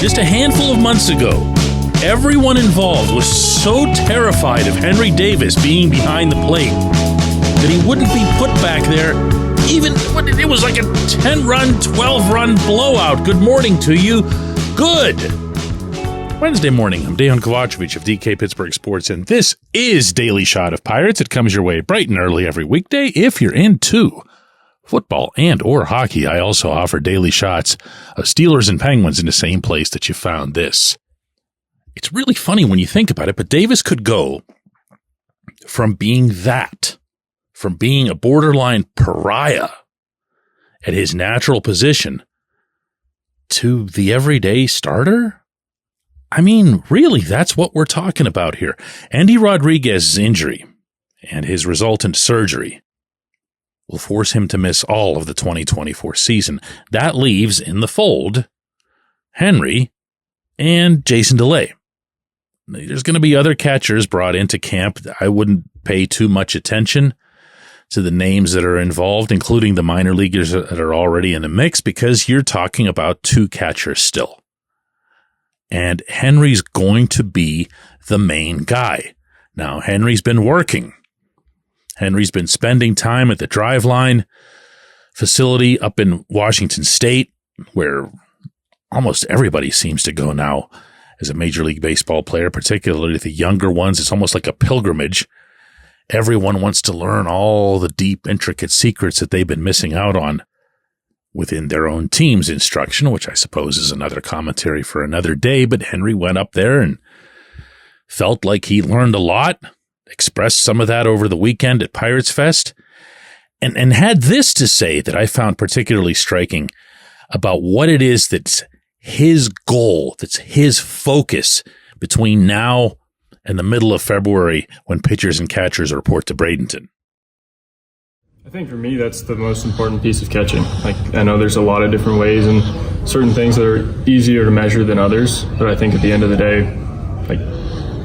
Just a handful of months ago, everyone involved was so terrified of Henry Davis being behind the plate that he wouldn't be put back there even when it was like a 10-run, 12-run blowout. Good morning to you. Good Wednesday morning. I'm Dejan Kovacevic of DK Pittsburgh Sports, and this is Daily Shot of Pirates. It comes your way bright and early every weekday if you're into football and or hockey. I also offer daily shots of Steelers and Penguins in the same place that you found this. It's really funny when you think about it, but Davis could go from being a borderline pariah at his natural position to the everyday starter. I mean, really, that's what we're talking about here. Andy Rodriguez's injury and his resultant surgery will force him to miss all of the 2024 season. That leaves in the fold Henry and Jason DeLay. There's going to be other catchers brought into camp. I wouldn't pay too much attention to the names that are involved, including the minor leaguers that are already in the mix, because you're talking about two catchers still. And Henry's going to be the main guy. Now, Henry's been working. Henry's been spending time at the Driveline facility up in Washington State, where almost everybody seems to go now as a Major League Baseball player, particularly the younger ones. It's almost like a pilgrimage. Everyone wants to learn all the deep, intricate secrets that they've been missing out on within their own team's instruction, which I suppose is another commentary for another day. But Henry went up there and felt like he learned a lot, expressed some of that over the weekend at Pirates Fest, and had this to say that I found particularly striking about what it is that's his goal, that's his focus between now and the middle of February when pitchers and catchers report to Bradenton. I think for me, that's the most important piece of catching. Like, I know there's a lot of different ways and certain things that are easier to measure than others, but I think at the end of the day, like,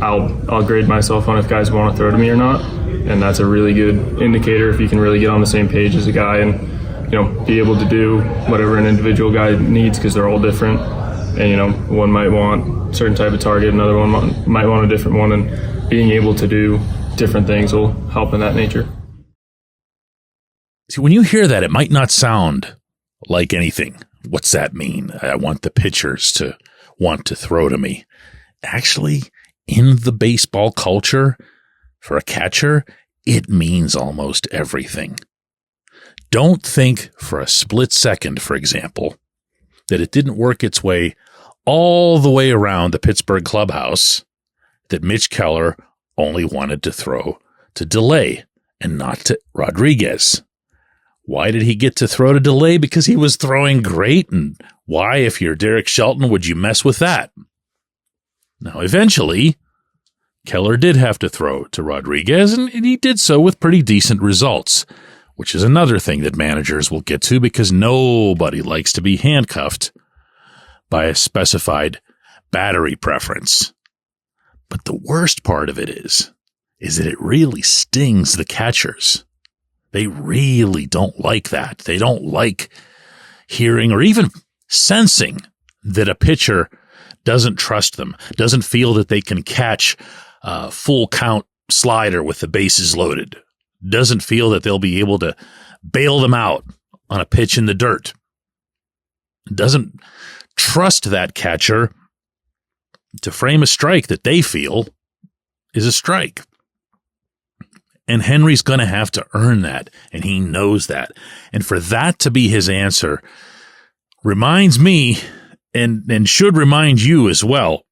I'll grade myself on if guys want to throw to me or not, and that's a really good indicator if you can really get on the ssame page as a guy and, you know, be able to do whatever an individual guy needs, because they're all different. And, you know, one might want a certain type of target, another one might want a different one, and being able to do different things will help in that nature. See, when you hear that, it might not sound like anything. What's that mean? I want the pitchers to want to throw to me. Actually, in the baseball culture, for a catcher, it means almost everything. Don't think for a split second, for example, that it didn't work its way all the way around the Pittsburgh clubhouse, that Mitch Keller only wanted to throw to DeLay and not to Rodriguez. Why did he get to throw to DeLay? Because he was throwing great. And why, if you're Derek Shelton, would you mess with that? Now, eventually, Keller did have to throw to Rodriguez, and he did so with pretty decent results, which is another thing that managers will get to, because nobody likes to be handcuffed by a specified battery preference. But the worst part of it is that it really stings the catchers. They really don't like that. They don't like hearing or even sensing that a pitcher doesn't trust them, doesn't feel that they can catch a full count slider with the bases loaded, doesn't feel that they'll be able to bail them out on a pitch in the dirt, doesn't trust that catcher to frame a strike that they feel is a strike. And Henry's going to have to earn that, and he knows that. And for that to be his answer reminds me, and should remind you as well,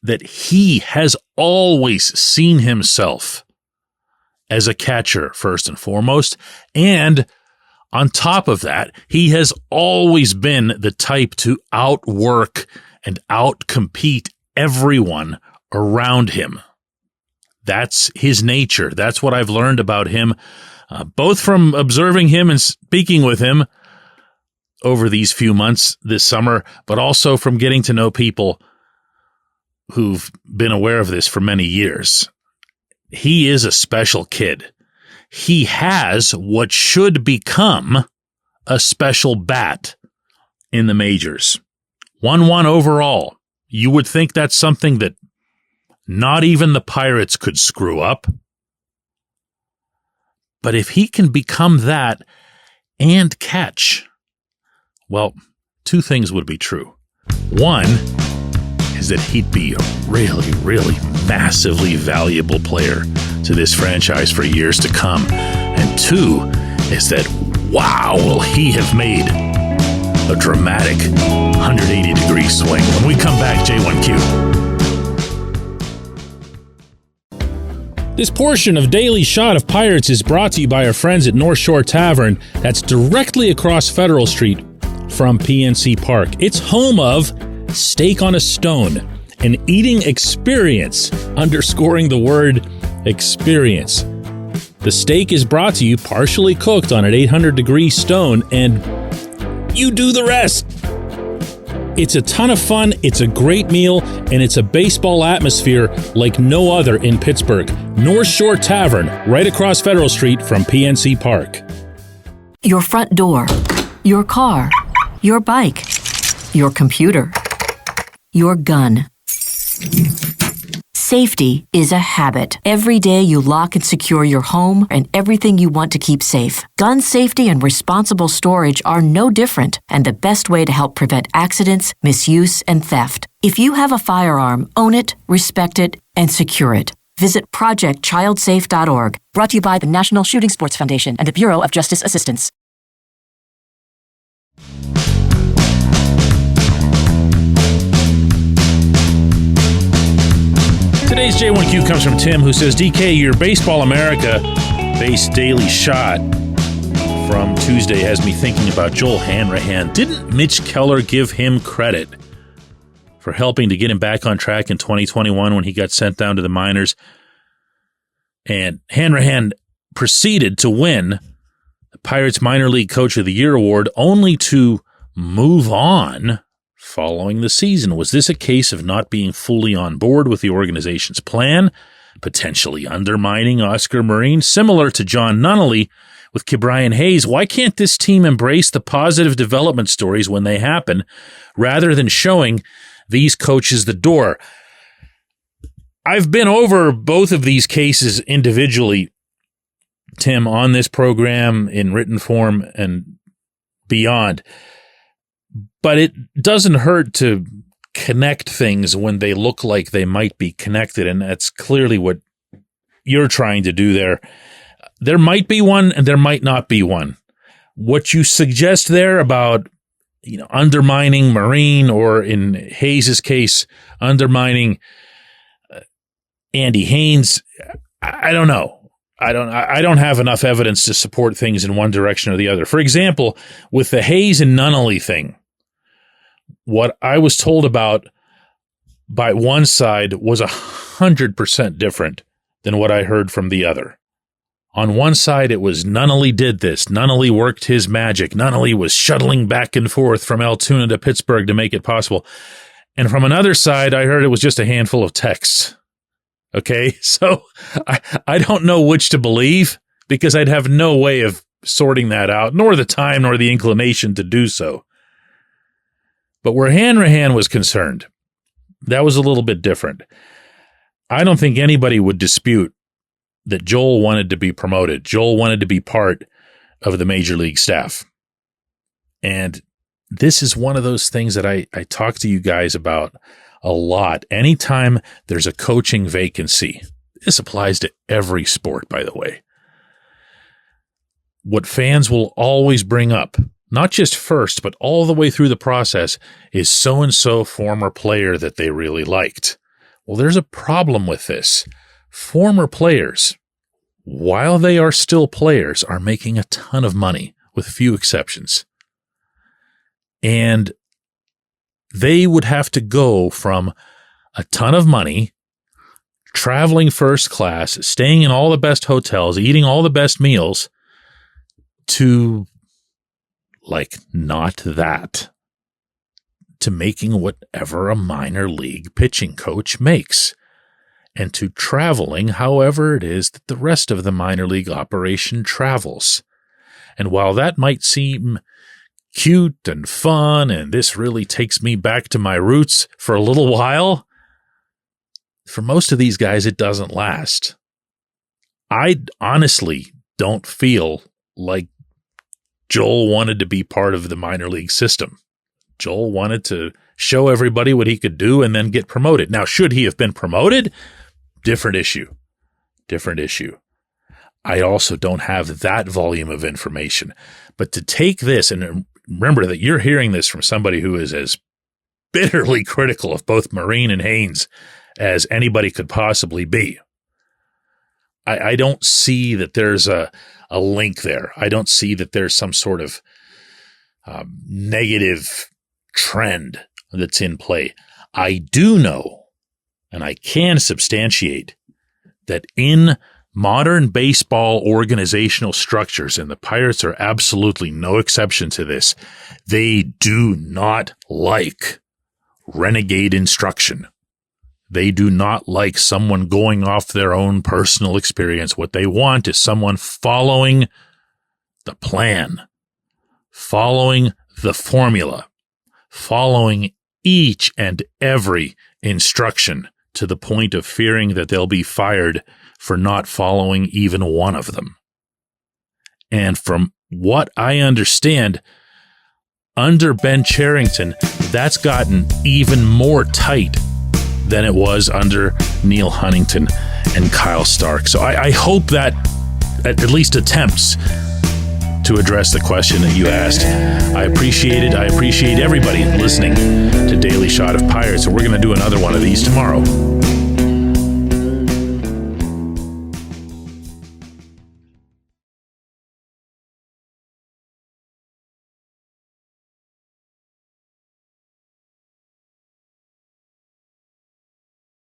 that he has always seen himself as a catcher first and foremost. And on top of that, he has always been the type to outwork and outcompete everyone around him. That's his nature. That's what I've learned about him, both from observing him and speaking with him over these few months this summer, but also from getting to know people who've been aware of this for many years. He is a special kid. He has what should become a special bat in the majors. 1-1 overall. You would think that's something that not even the Pirates could screw up. But if he can become that and catch, well, two things would be true. One is that he'd be a really, really massively valuable player to this franchise for years to come. And two is that, wow, will he have made a dramatic 180-degree swing. When we come back, J1Q. This portion of Daily Shot of Pirates is brought to you by our friends at North Shore Tavern. That's directly across Federal Street from PNC Park. It's home of Steak on a Stone, an eating experience, underscoring the word experience. The steak is brought to you partially cooked on an 800-degree stone, and you do the rest. It's a ton of fun, it's a great meal, and it's a baseball atmosphere like no other in Pittsburgh. North Shore Tavern, right across Federal Street from PNC Park. Your front door, your car, your bike, your computer, your gun. Safety is a habit. Every day you lock and secure your home and everything you want to keep safe. Gun safety and responsible storage are no different and the best way to help prevent accidents, misuse, and theft. If you have a firearm, own it, respect it, and secure it. Visit ProjectChildSafe.org. Brought to you by the National Shooting Sports Foundation and the Bureau of Justice Assistance. Today's J1Q comes from Tim, who says, DK, your Baseball America-based daily shot from Tuesday has me thinking about Joel Hanrahan. Didn't Mitch Keller give him credit for helping to get him back on track in 2021 when he got sent down to the minors? And Hanrahan proceeded to win the Pirates Minor League Coach of the Year award, only to move on following the season. Was this a case of not being fully on board with the organization's plan, potentially undermining Oscar Marin? Similar to John Nunnally with Ke'Bryan Hayes, why can't this team embrace the positive development stories when they happen rather than showing these coaches the door? I've been over both of these cases individually, Tim, on this program in written form and beyond. But it doesn't hurt to connect things when they look like they might be connected, and that's clearly what you're trying to do there. There might be one, and there might not be one. What you suggest there about, undermining Marin, or in Hayes' case, undermining Andy Haynes, I don't know. I don't have enough evidence to support things in one direction or the other. For example, with the Hayes and Nunnally thing, what I was told about by one side was 100% different than what I heard from the other. On one side, it was Nunnally did this. Nunnally worked his magic. Nunnally was shuttling back and forth from Altoona to Pittsburgh to make it possible. And from another side, I heard it was just a handful of texts. Okay, so I don't know which to believe because I'd have no way of sorting that out, nor the time nor the inclination to do so. But where Hanrahan was concerned, that was a little bit different. I don't think anybody would dispute that Joel wanted to be promoted. Joel wanted to be part of the major league staff. And this is one of those things that I talk to you guys about a lot. Anytime there's a coaching vacancy, this applies to every sport, by the way. What fans will always bring up, not just first, but all the way through the process, is so-and-so former player that they really liked. Well, there's a problem with this. Former players, while they are still players, are making a ton of money, with few exceptions. And they would have to go from a ton of money, traveling first class, staying in all the best hotels, eating all the best meals, to not that, to making whatever a minor league pitching coach makes, and to traveling however it is that the rest of the minor league operation travels. And while that might seem cute and fun, and this really takes me back to my roots for a little while. For most of these guys, it doesn't last. I honestly don't feel like Joel wanted to be part of the minor league system. Joel wanted to show everybody what he could do and then get promoted. Now, should he have been promoted? Different issue. I also don't have that volume of information. But to take this, and remember that you're hearing this from somebody who is as bitterly critical of both Marine and Haynes as anybody could possibly be. I don't see that there's a link there. I don't see that there's some sort of negative trend that's in play. I do know, and I can substantiate, that in modern baseball organizational structures, and the Pirates are absolutely no exception to this, they do not like renegade instruction. They do not like someone going off their own personal experience. What they want is someone following the plan, following the formula, following each and every instruction to the point of fearing that they'll be fired for not following even one of them. And from what I understand, under Ben Cherington, that's gotten even more tight than it was under Neil Huntington and Kyle Stark. So I hope that at least attempts to address the question that you asked. I appreciate it. I appreciate everybody listening to Daily Shot of Pirates, and we're going to do another one of these tomorrow.